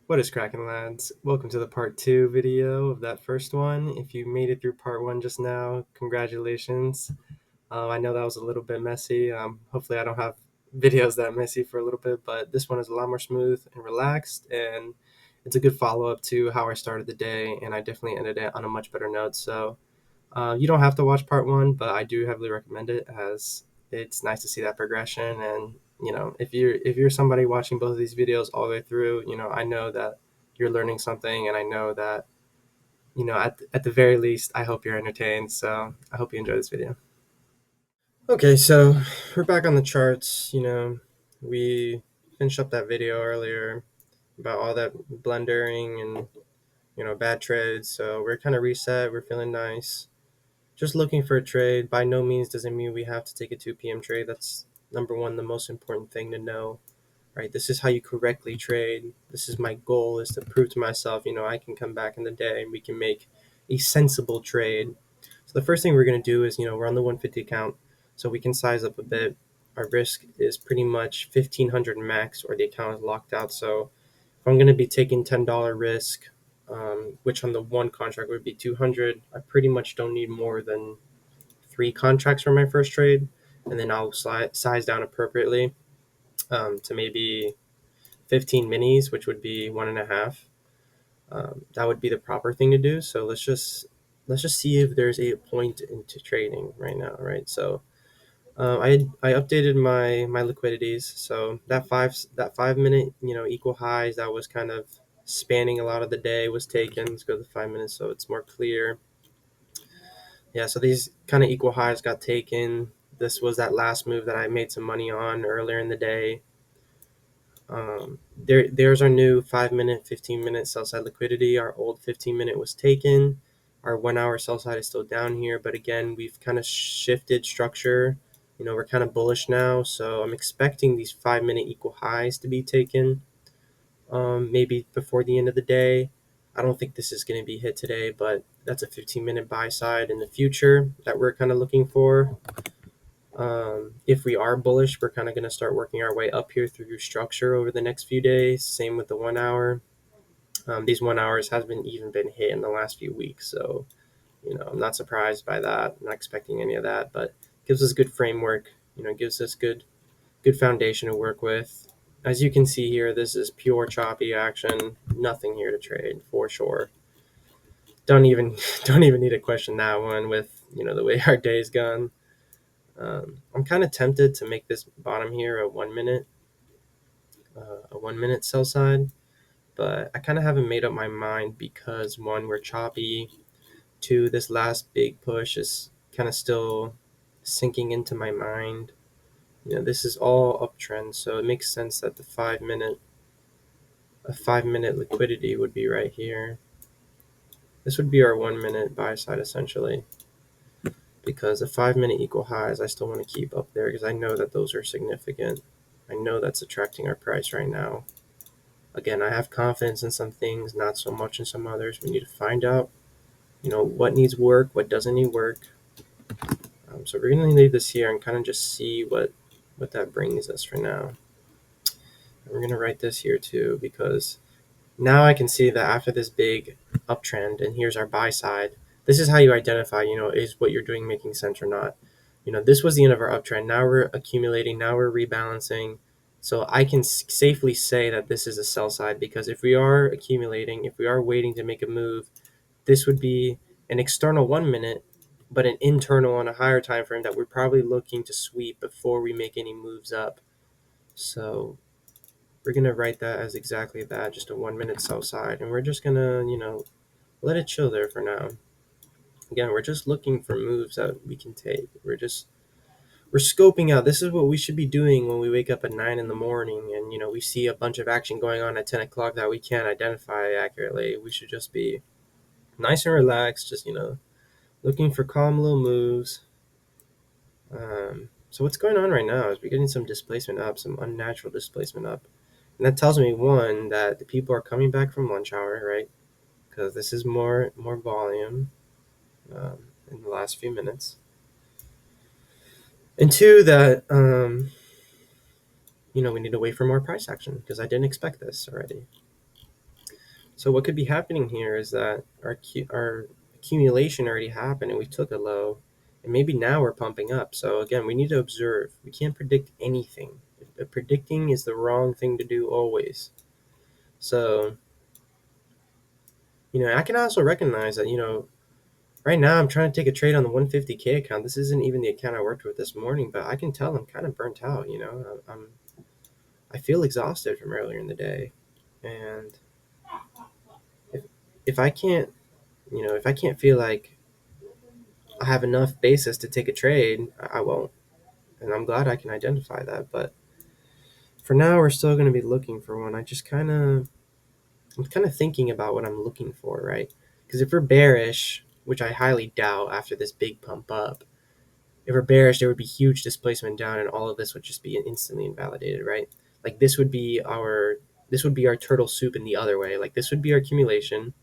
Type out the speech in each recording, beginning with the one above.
What is cracking, lads? Welcome to the part two video of that first one. If you made it through part one just now, congratulations. I know that was a little bit messy. Hopefully, I don't have videos that messy for a little bit, but this one is a lot more smooth and relaxed, and it's a good follow up to how I started the day, and I definitely ended it on a much better note. So, you don't have to watch part one, but I do heavily recommend it as it's nice to see that progression. And if you're somebody watching both of these videos all the way through, I know that you're learning something, and I know that at the very least, I hope you're entertained. So I hope you enjoy this video. Okay, so we're back on the charts. We finished up that video earlier about all that blundering and bad trades. So we're kind of reset. We're feeling nice. Just looking for a trade by no means doesn't mean we have to take a 2 p.m. trade. That's number one, the most important thing to know, right? This is how you correctly trade. This is my goal, is to prove to myself, I can come back in the day and we can make a sensible trade. So the first thing we're going to do is, we're on the 150 account, so we can size up a bit. Our risk is pretty much 1500 max, or the account is locked out. So if I'm going to be taking $10 risk, which on the one contract would be 200, I pretty much don't need more than 3 contracts for my first trade, and then I'll size down appropriately to maybe 15 minis, which would be 1.5. That would be the proper thing to do. So let's just see if there's a point into trading right now, right? So I updated my liquidities. So that 5 minute equal highs that was kind of spanning a lot of the day was taken. Let's go to the 5 minutes so it's more clear. Yeah, so these kind of equal highs got taken. This was that last move that I made some money on earlier in the day. There's our new 5 minute, 15 minute sell side liquidity. Our old 15 minute was taken. Our 1 hour sell side is still down here, but again, we've kind of shifted structure. We're kind of bullish now, so I'm expecting these 5 minute equal highs to be taken. Maybe before the end of the day. I don't think this is going to be hit today, but that's a 15-minute buy side in the future that we're kind of looking for. If we are bullish, we're kind of going to start working our way up here through structure over the next few days. Same with the 1 hour. These 1 hours hasn't even been hit in the last few weeks, so I'm not surprised by that. I'm not expecting any of that, but it gives us good framework. It gives us good foundation to work with. As you can see here, this is pure choppy action. Nothing here to trade for sure. Don't even don't even need to question that one with the way our day's gone. I'm kind of tempted to make this bottom here a 1 minute sell side, but I kind of haven't made up my mind because one, we're choppy. Two, this last big push is kind of still sinking into my mind. This is all uptrend, so it makes sense that a 5 minute liquidity would be right here. This would be our 1 minute buy side essentially, because the 5 minute equal highs I still want to keep up there because I know that those are significant. I know that's attracting our price right now. Again, I have confidence in some things, not so much in some others. We need to find out, what needs work, what doesn't need work. So we're going to leave this here and kind of just see what that brings us for now. And we're going to write this here too, because now I can see that after this big uptrend, and here's our buy side, this is how you identify, is what you're doing making sense or not. This was the end of our uptrend. Now we're accumulating, now we're rebalancing. So I can safely say that this is a sell side, because if we are accumulating, if we are waiting to make a move, this would be an external 1 minute, but an internal on a higher time frame that we're probably looking to sweep before we make any moves up. So we're going to write that as exactly that, just a 1 minute sell side. And we're just going to, let it chill there for now. Again, we're just looking for moves that we can take. We're scoping out. This is what we should be doing when we wake up at 9 in the morning and, we see a bunch of action going on at 10 o'clock that we can't identify accurately. We should just be nice and relaxed, just, looking for calm little moves. So what's going on right now is we're getting some displacement up, some unnatural displacement up. And that tells me, one, that the people are coming back from lunch hour, right? Because this is more volume in the last few minutes. And two, that we need to wait for more price action, because I didn't expect this already. So what could be happening here is that our accumulation already happened and we took a low, and maybe now we're pumping up. So again, we need to observe. We can't predict anything. Predicting is the wrong thing to do always. So, I can also recognize that, right now I'm trying to take a trade on the 150K account. This isn't even the account I worked with this morning, but I can tell I'm kind of burnt out, I feel exhausted from earlier in the day. And if if I can't, if I can't feel like I have enough basis to take a trade, I won't. And I'm glad I can identify that. But for now, we're still going to be looking for one. I'm kind of thinking about what I'm looking for, right? Because if we're bearish, which I highly doubt after this big pump up, if we're bearish, there would be huge displacement down, and all of this would just be instantly invalidated, right? Like this would be our turtle soup in the other way. Like this would be our accumulation,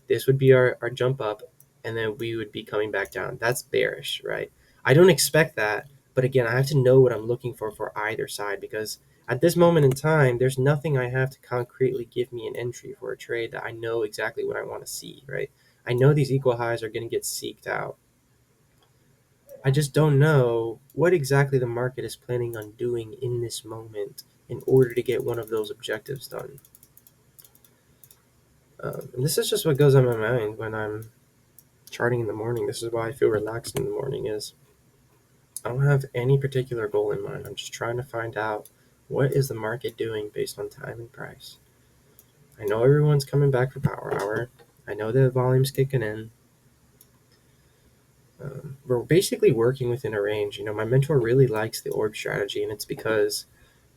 this would be our jump up, and then we would be coming back down. That's bearish, right? I don't expect that, but again, I have to know what I'm looking for either side, because at this moment in time, there's nothing I have to concretely give me an entry for a trade that I know exactly what I want to see, right? I know these equal highs are going to get seeked out. I just don't know what exactly the market is planning on doing in this moment in order to get one of those objectives done. And this is just what goes on my mind when I'm charting in the morning. This is why I feel relaxed in the morning. Is I don't have any particular goal in mind. I'm just trying to find out what is the market doing based on time and price. I know everyone's coming back for power hour. I know the volume's kicking in. We're basically working within a range. My mentor really likes the orb strategy, and it's because,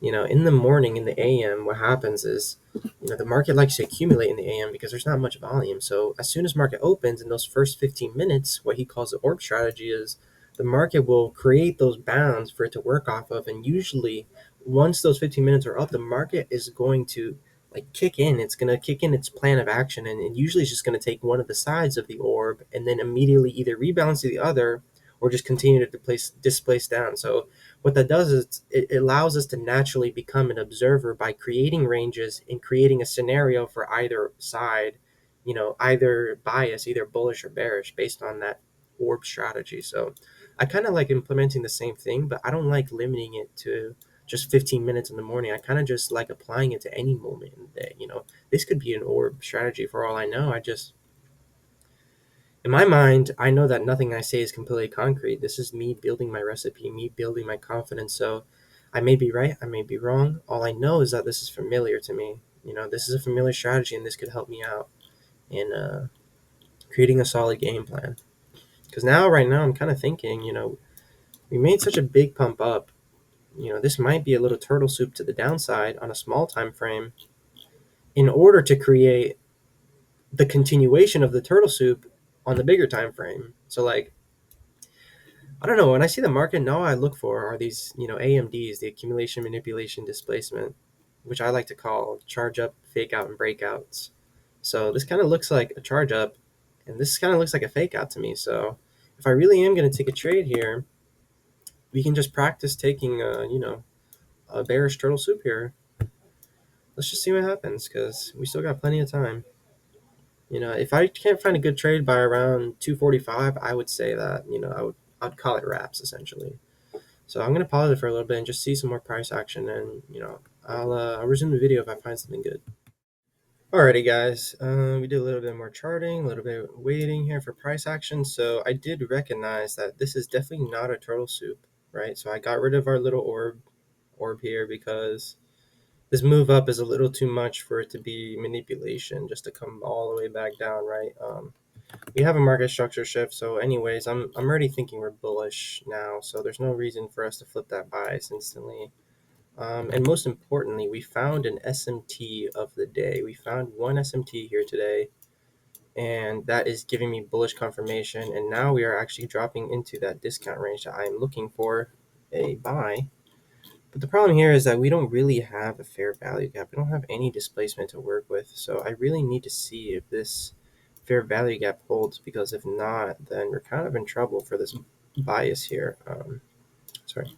in the morning in the AM, what happens is, the market likes to accumulate in the AM because there's not much volume. So as soon as market opens in those first 15 minutes, what he calls the orb strategy is the market will create those bounds for it to work off of, and usually once those 15 minutes are up, the market is going to like kick in. It's going to kick in its plan of action, and usually it's just going to take one of the sides of the orb and then immediately either rebalance to the other or just continue to displace down. So what that does is it allows us to naturally become an observer by creating ranges and creating a scenario for either side, either bias, either bullish or bearish, based on that orb strategy. So I kind of like implementing the same thing, but I don't like limiting it to just 15 minutes in the morning. I kind of just like applying it to any moment in the day. This could be an orb strategy for all I know. In my mind, I know that nothing I say is completely concrete. This is me building my recipe, me building my confidence. So I may be right, I may be wrong. All I know is that this is familiar to me. This is a familiar strategy, and this could help me out in creating a solid game plan. Because right now, I'm kind of thinking, we made such a big pump up. This might be a little turtle soup to the downside on a small time frame in order to create the continuation of the turtle soup on the bigger time frame. So like, I don't know, when I see the market, now I look for are these, AMDs, the accumulation, manipulation, displacement, which I like to call charge up, fake out, and breakouts. So this kind of looks like a charge up, and this kind of looks like a fake out to me. So if I really am going to take a trade here, we can just practice taking, a bearish turtle soup here. Let's just see what happens, because we still got plenty of time. If I can't find a good trade by around 245, I would say that, I'd call it wraps essentially. So I'm gonna pause it for a little bit and just see some more price action, and I'll resume the video if I find something good. Alrighty, guys, we did a little bit more charting, a little bit of waiting here for price action. So I did recognize that this is definitely not a turtle soup, right? So I got rid of our little orb here because this move up is a little too much for it to be manipulation, just to come all the way back down, right? We have a market structure shift, so anyways, I'm already thinking we're bullish now, so there's no reason for us to flip that bias instantly. And most importantly, we found an SMT of the day. We found one SMT here today, and that is giving me bullish confirmation, and now we are actually dropping into that discount range that I'm looking for a buy. But the problem here is that we don't really have a fair value gap. We don't have any displacement to work with. So I really need to see if this fair value gap holds, because if not, then we're kind of in trouble for this bias here. Sorry.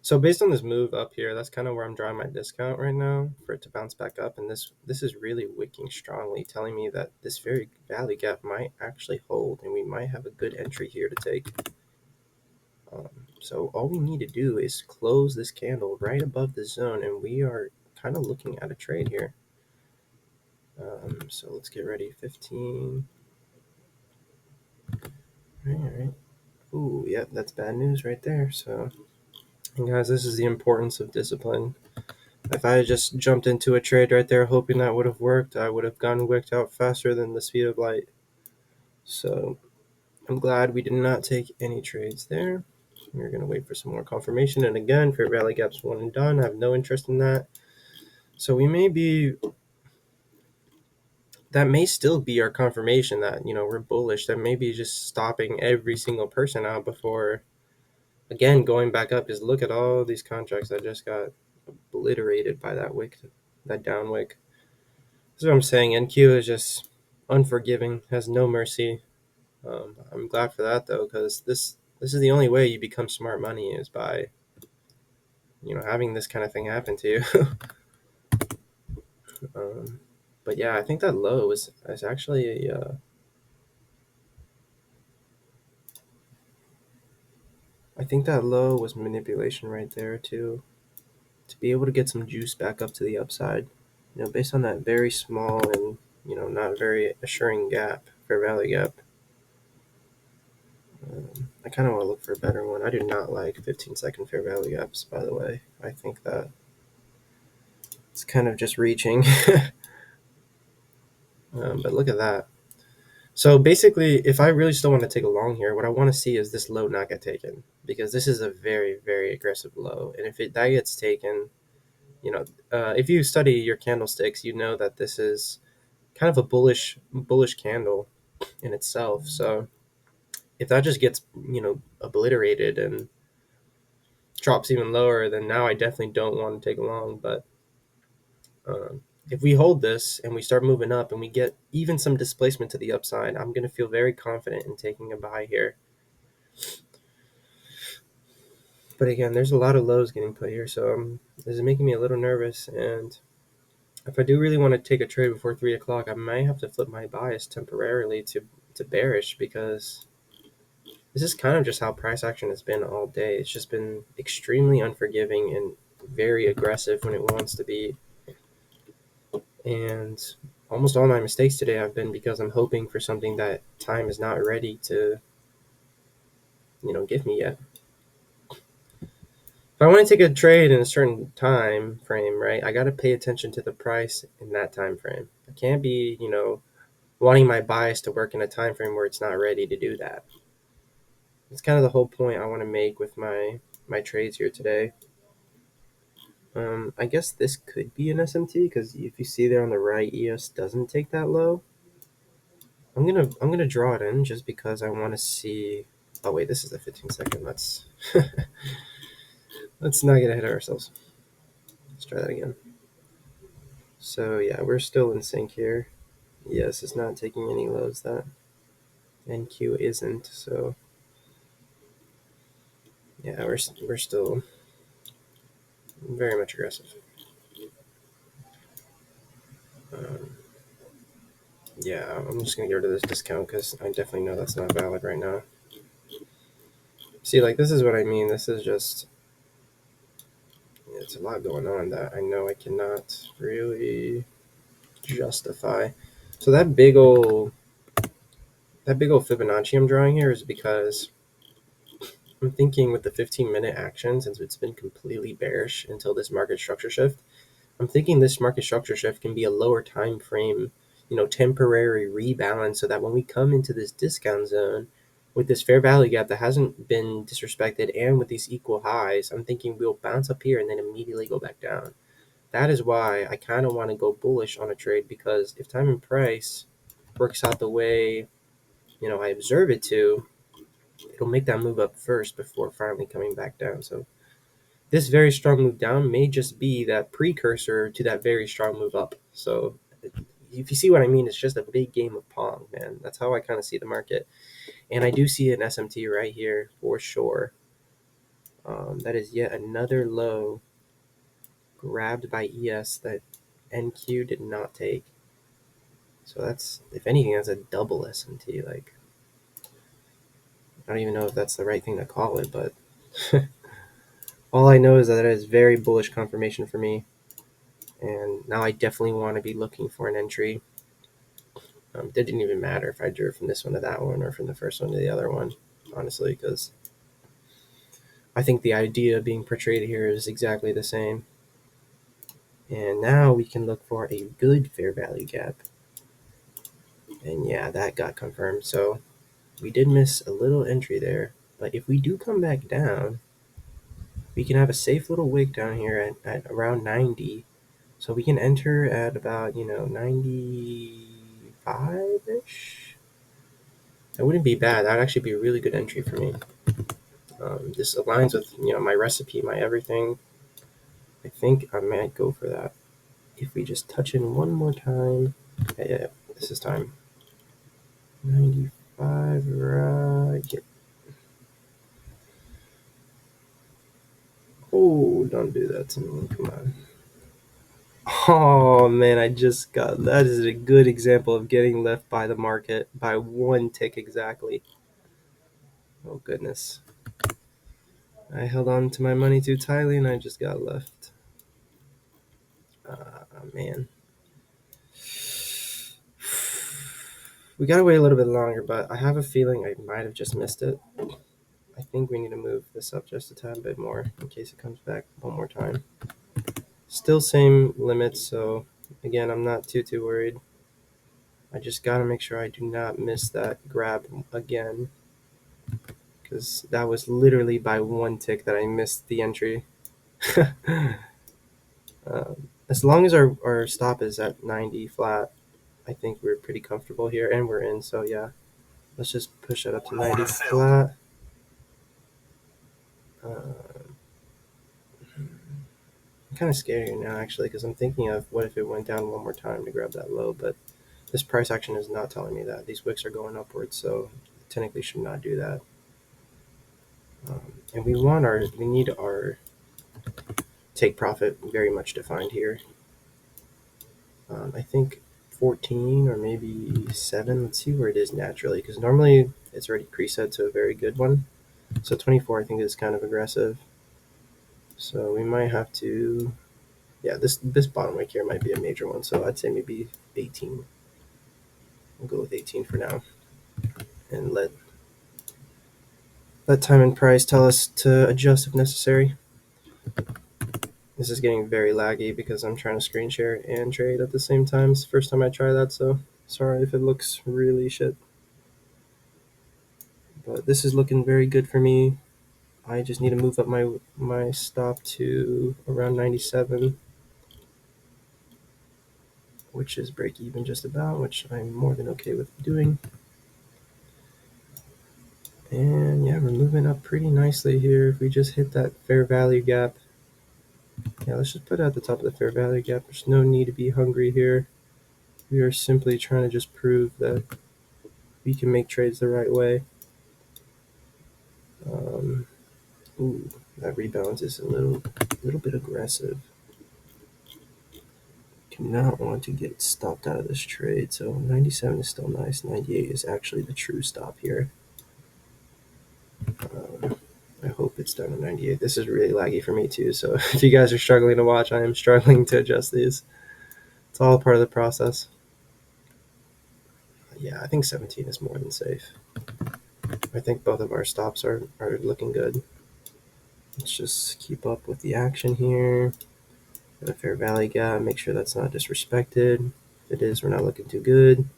So based on this move up here, that's kind of where I'm drawing my discount right now for it to bounce back up. And this is really wicking strongly, telling me that this very value gap might actually hold, and we might have a good entry here to take. So all we need to do is close this candle right above the zone, and we are kind of looking at a trade here. So let's get ready. 15. All right. Ooh, yep, that's bad news right there. So, and guys, this is the importance of discipline. If I had just jumped into a trade right there hoping that would have worked, I would have gotten wicked out faster than the speed of light. So I'm glad we did not take any trades there. We're going to wait for some more confirmation. And again, fair value gaps one and done. I have no interest in that. So we may be, that may still be our confirmation that, we're bullish. That may be just stopping every single person out before, again, going back up. Is look at all these contracts that just got obliterated by that wick, that down wick. That's what I'm saying. NQ is just unforgiving, has no mercy. I'm glad for that though, because this is the only way you become smart money is by having this kind of thing happen to you. um, but yeah, I think that low is actually a. I think that low was manipulation right there too, to be able to get some juice back up to the upside. Based on that very small and not very assuring gap, fair value gap. I kind of want to look for a better one. I do not like 15-second fair value gaps, by the way. I think that it's kind of just reaching. But look at that. So basically, if I really still want to take a long here, what I want to see is this low not get taken, because this is a very, very aggressive low. And if that gets taken, if you study your candlesticks, you know that this is kind of a bullish candle in itself. So if that just gets obliterated and drops even lower, then now I definitely don't want to take a long. But if we hold this and we start moving up and we get even some displacement to the upside, I'm going to feel very confident in taking a buy here. But again, there's a lot of lows getting put here, so this is making me a little nervous. And if I do really want to take a trade before 3 o'clock, I might have to flip my bias temporarily to bearish, because this is kind of just how price action has been all day. It's just been extremely unforgiving and very aggressive when it wants to be. And almost all my mistakes today have been because I'm hoping for something that time is not ready to, give me yet. If I want to take a trade in a certain time frame, right, I got to pay attention to the price in that time frame. I can't be, wanting my bias to work in a time frame where it's not ready to do that. It's kind of the whole point I want to make with my trades here today. I guess this could be an SMT, because if you see there on the right, EOS doesn't take that low. I'm gonna draw it in just because I want to see. Oh wait, this is the 15-second. Let's let's not get ahead of ourselves. Let's try that again. So yeah, we're still in sync here. Yes, it's not taking any lows. That NQ isn't. So yeah, we're still very much aggressive. Um, yeah, I'm just gonna get rid of this discount because I definitely know that's not valid right now. See, like, this is what I mean. This is just, it's a lot going on that I know I cannot really justify. So that big old Fibonacci I'm drawing here is because I'm thinking with the 15-minute action, since it's been completely bearish until this market structure shift, I'm thinking this market structure shift can be a lower time frame, temporary rebalance, so that when we come into this discount zone with this fair value gap that hasn't been disrespected and with these equal highs, I'm thinking we'll bounce up here and then immediately go back down. That is why I kind of want to go bullish on a trade, because if time and price works out the way, I observe it to, it'll make that move up first before finally coming back down. So this very strong move down may just be that precursor to that very strong move up. So if you see what I mean, it's just a big game of Pong, man. That's how I kind of see the market. And I do see an SMT right here for sure. That is yet another low grabbed by ES that NQ did not take. So that's, if anything, that's a double SMT. Like, I don't even know if that's the right thing to call it, but all I know is that it is very bullish confirmation for me. And now I definitely want to be looking for an entry. It didn't even matter if I drew from this one to that one or from the first one to the other one, honestly, because I think the idea being portrayed here is exactly the same. And now we can look for a good fair value gap. And yeah, that got confirmed. So we did miss a little entry there. But if we do come back down, we can have a safe little wick down here at around 90. So we can enter at about, 95-ish. That wouldn't be bad. That would actually be a really good entry for me. This aligns with, my recipe, my everything. I think I might go for that. If we just touch in one more time. Yeah, this is time. 95, right. Oh, don't do that to me. Come on. Oh, man, that is a good example of getting left by the market by one tick exactly. Oh, goodness. I held on to my money too tightly and I just got left. Man. We gotta wait a little bit longer, but I have a feeling I might have just missed it. I think we need to move this up just a tad bit more in case it comes back one more time. Still same limits, so again, I'm not too worried. I just gotta make sure I do not miss that grab again, because that was literally by one tick that I missed the entry. As long as our stop is at 90 flat, I think we're pretty comfortable here, and we're in, so yeah. Let's just push it up to 90 flat. I'm kind of scared here now, actually, because I'm thinking of what if it went down one more time to grab that low, but this price action is not telling me that. These wicks are going upwards, so technically should not do that. And we need our take profit very much defined here. I think 14 or maybe 7. Let's see where it is naturally, because normally it's already preset to a very good one. So 24 I think is kind of aggressive. So we might have to, yeah, this bottom wick here might be a major one. So I'd say maybe 18. We'll go with 18 for now, and let time and price tell us to adjust if necessary. This is getting very laggy because I'm trying to screen share and trade at the same time. It's the first time I try that, so sorry if it looks really shit. But this is looking very good for me. I just need to move up my stop to around 97, which is break even just about, which I'm more than okay with doing. And yeah, we're moving up pretty nicely here. If we just hit that fair value gap, yeah, let's just put it at the top of the fair value gap. There's no need to be hungry here. We are simply trying to just prove that we can make trades the right way. Ooh, that rebalance is a little bit aggressive. Do not want to get stopped out of this trade. So 97 is still nice. 98 is actually the true stop here. I hope it's done at 98. This is really laggy for me too. So if you guys are struggling to watch, I am struggling to adjust these. It's all part of the process. Yeah, I think 17 is more than safe. I think both of our stops are looking good. Let's just keep up with the action here. Got a fair value gap. Make sure that's not disrespected. If it is, we're not looking too good.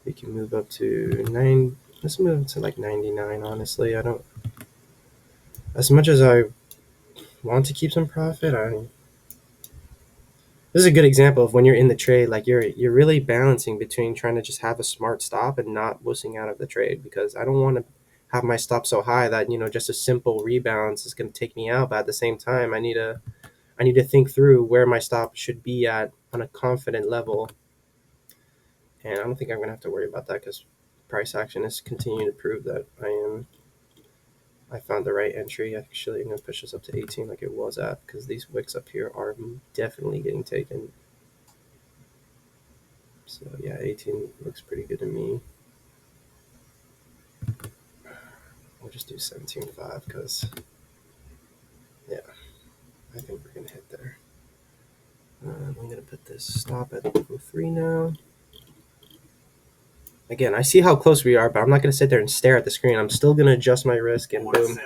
We can move up to 9. Let's move to like 99, honestly. I don't... As much as I want to keep some profit, this is a good example of when you're in the trade, like you're really balancing between trying to just have a smart stop and not wussing out of the trade, because I don't want to have my stop so high that, just a simple rebalance is going to take me out. But at the same time, I need to think through where my stop should be at on a confident level. And I don't think I'm going to have to worry about that, because price action is continuing to prove that I found the right entry. Actually, I'm going to push this up to 18 like it was at, because these wicks up here are definitely getting taken. So yeah, 18 looks pretty good to me. We'll just do 17.5 because, yeah, I think we're going to hit there. I'm going to put this stop at 3 now. Again, I see how close we are, but I'm not going to sit there and stare at the screen. I'm still going to adjust my risk, and boom,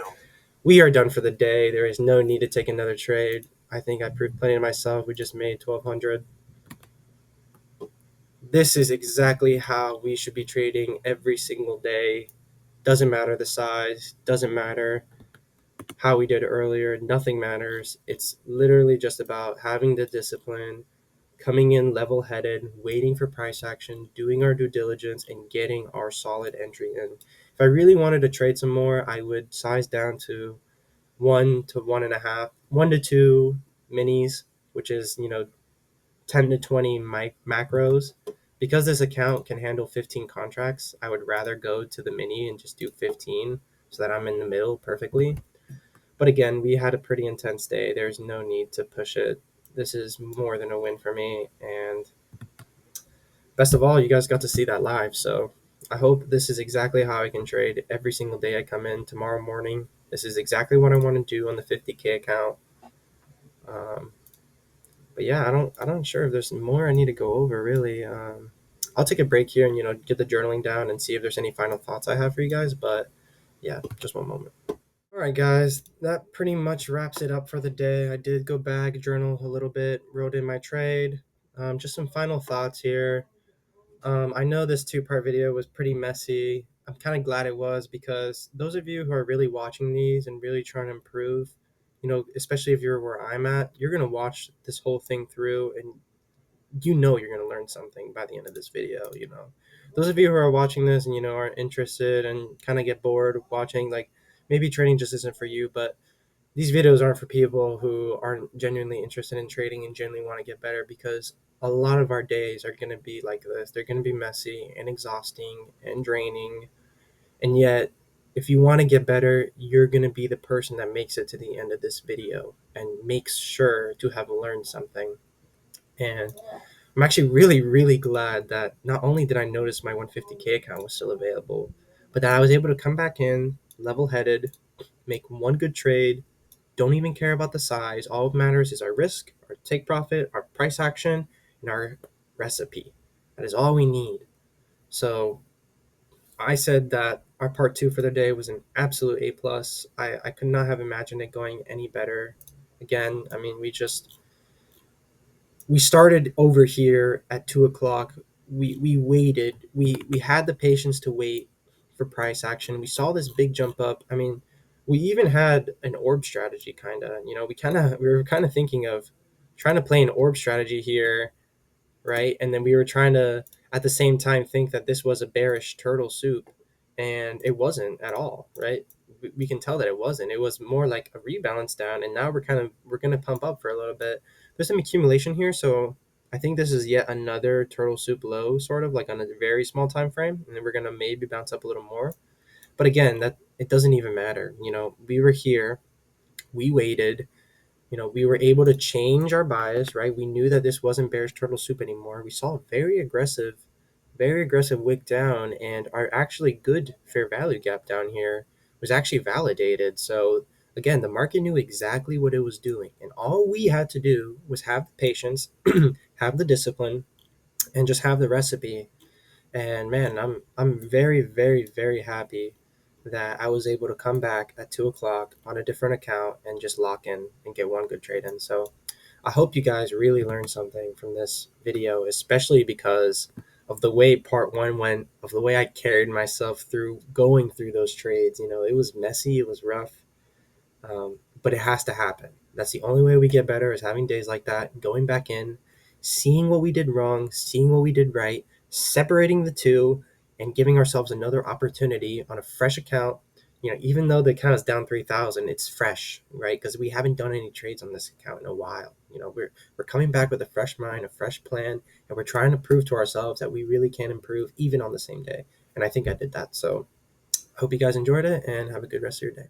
we are done for the day. There is no need to take another trade. I think I proved plenty to myself. We just made 1,200. This is exactly how we should be trading every single day. Doesn't matter the size, doesn't matter how we did earlier, nothing matters. It's literally just about having the discipline, coming in level headed, waiting for price action, doing our due diligence, and getting our solid entry in. If I really wanted to trade some more, I would size down to 1 to 1.5, 1 to 2 minis, which is, 10 to 20 macros. Because this account can handle 15 contracts, I would rather go to the mini and just do 15 so that I'm in the middle perfectly. But again, we had a pretty intense day. There's no need to push it. This is more than a win for me. And best of all, you guys got to see that live. So I hope this is exactly how I can trade every single day I come in tomorrow morning. This is exactly what I want to do on the 50K account. Um, but yeah, I don't sure if there's more I need to go over really. I'll take a break here and get the journaling down and see if there's any final thoughts I have for you guys. But yeah, just one moment. All right, guys, that pretty much wraps it up for the day. I did go back, journal a little bit, wrote in my trade. Just some final thoughts here. I know this two-part video was pretty messy. I'm kind of glad it was, because those of you who are really watching these and really trying to improve, especially if you're where I'm at, you're going to watch this whole thing through, and you're going to learn something by the end of this video. Those of you who are watching this and, aren't interested and kind of get bored watching, like, maybe trading just isn't for you, but these videos aren't for people who aren't genuinely interested in trading and genuinely want to get better, because a lot of our days are going to be like this. They're going to be messy and exhausting and draining. And yet, if you want to get better, you're going to be the person that makes it to the end of this video and makes sure to have learned something. And I'm actually really, really glad that not only did I notice my 150K account was still available, but that I was able to come back in level headed, make one good trade. Don't even care about the size. All that matters is our risk, our take profit, our price action, and our recipe. That is all we need. So I said that our part two for the day was an absolute A plus. I could not have imagined it going any better. Again, I mean, we started over here at 2 o'clock. We waited. We had the patience to wait for price action. We saw this big jump up. I mean, we even had an orb strategy kind of. We were kind of thinking of trying to play an orb strategy here, right? And then we were trying to at the same time think that this was a bearish turtle soup, and it wasn't at all, right? We can tell that it wasn't. It was more like a rebalance down, and now we're gonna pump up for a little bit. There's some accumulation here, so I think this is yet another turtle soup low, sort of like on a very small time frame, and then we're gonna maybe bounce up a little more. But again, that it doesn't even matter. We were here, we waited, we were able to change our bias, right? We knew that this wasn't bearish turtle soup anymore. We saw a very aggressive wick down, and our actually good fair value gap down here was actually validated. So again, the market knew exactly what it was doing, and all we had to do was have the patience, have the discipline, and just have the recipe. And man, I'm very, very, very happy that I was able to come back at 2 o'clock on a different account and just lock in and get one good trade in. So I hope you guys really learned something from this video, especially because of the way part one went, of the way I carried myself through going through those trades. It was messy, it was rough, but it has to happen. That's the only way we get better, is having days like that, going back in, seeing what we did wrong, seeing what we did right, separating the two, and giving ourselves another opportunity on a fresh account. Even though the account is down 3,000, it's fresh, right? Because we haven't done any trades on this account in a while. We're coming back with a fresh mind, a fresh plan, and we're trying to prove to ourselves that we really can improve even on the same day. And I think I did that. So I hope you guys enjoyed it and have a good rest of your day.